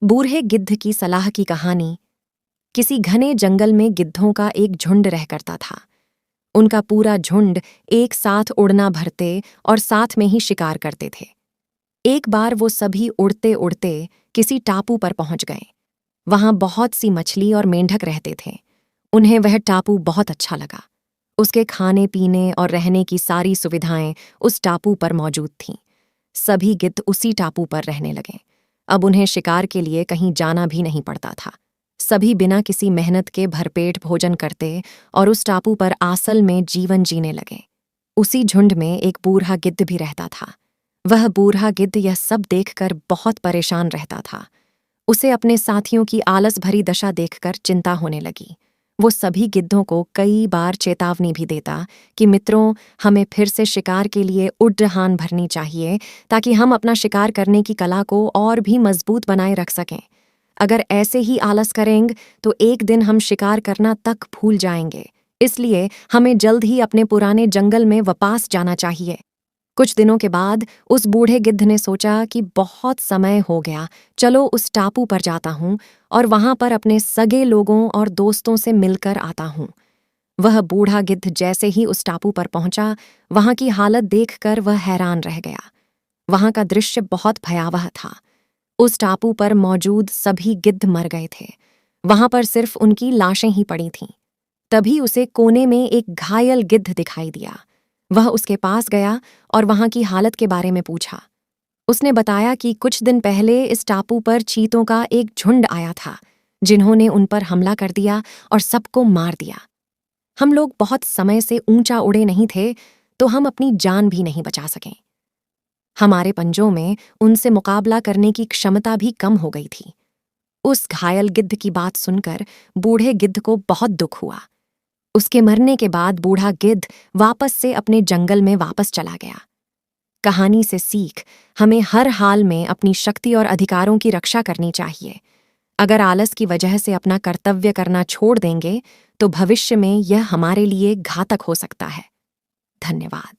बूढ़े गिद्ध की सलाह की कहानी। किसी घने जंगल में गिद्धों का एक झुंड रह करता था। उनका पूरा झुंड एक साथ उड़ना भरते और साथ में ही शिकार करते थे। एक बार वो सभी उड़ते उड़ते किसी टापू पर पहुंच गए। वहां बहुत सी मछली और मेंढक रहते थे। उन्हें वह टापू बहुत अच्छा लगा। उसके खाने पीने और रहने की सारी सुविधाएं उस टापू पर मौजूद थीं। सभी गिद्ध उसी टापू पर रहने लगे। अब उन्हें शिकार के लिए कहीं जाना भी नहीं पड़ता था। सभी बिना किसी मेहनत के भरपेट भोजन करते और उस टापू पर आसल में जीवन जीने लगे। उसी झुंड में एक बूढ़ा गिद्ध भी रहता था। वह बूढ़ा गिद्ध यह सब देखकर बहुत परेशान रहता था। उसे अपने साथियों की आलस भरी दशा देखकर चिंता होने लगी। वो सभी गिद्धों को कई बार चेतावनी भी देता कि मित्रों, हमें फिर से शिकार के लिए उड़ान भरनी चाहिए ताकि हम अपना शिकार करने की कला को और भी मजबूत बनाए रख सकें। अगर ऐसे ही आलस करेंगे तो एक दिन हम शिकार करना तक भूल जाएंगे। इसलिए हमें जल्द ही अपने पुराने जंगल में वापस जाना चाहिए। कुछ दिनों के बाद उस बूढ़े गिद्ध ने सोचा कि बहुत समय हो गया, चलो उस टापू पर जाता हूँ और वहां पर अपने सगे लोगों और दोस्तों से मिलकर आता हूँ। वह बूढ़ा गिद्ध जैसे ही उस टापू पर पहुंचा, वहां की हालत देखकर वह हैरान रह गया। वहां का दृश्य बहुत भयावह था। उस टापू पर मौजूद सभी गिद्ध मर गए थे। वहां पर सिर्फ उनकी लाशें ही पड़ी थीं। तभी उसे कोने में एक घायल गिद्ध दिखाई दिया। वह उसके पास गया और वहां की हालत के बारे में पूछा। उसने बताया कि कुछ दिन पहले इस टापू पर चीतों का एक झुंड आया था, जिन्होंने उन पर हमला कर दिया और सबको मार दिया। हम लोग बहुत समय से ऊंचा उड़े नहीं थे, तो हम अपनी जान भी नहीं बचा सके। हमारे पंजों में उनसे मुकाबला करने की क्षमता भी कम हो गई थी। उस घायल गिद्ध की बात सुनकर बूढ़े गिद्ध को बहुत दुख हुआ। उसके मरने के बाद बूढ़ा गिद्ध वापस से अपने जंगल में वापस चला गया। कहानी से सीख, हमें हर हाल में अपनी शक्ति और अधिकारों की रक्षा करनी चाहिए। अगर आलस की वजह से अपना कर्तव्य करना छोड़ देंगे तो भविष्य में यह हमारे लिए घातक हो सकता है। धन्यवाद।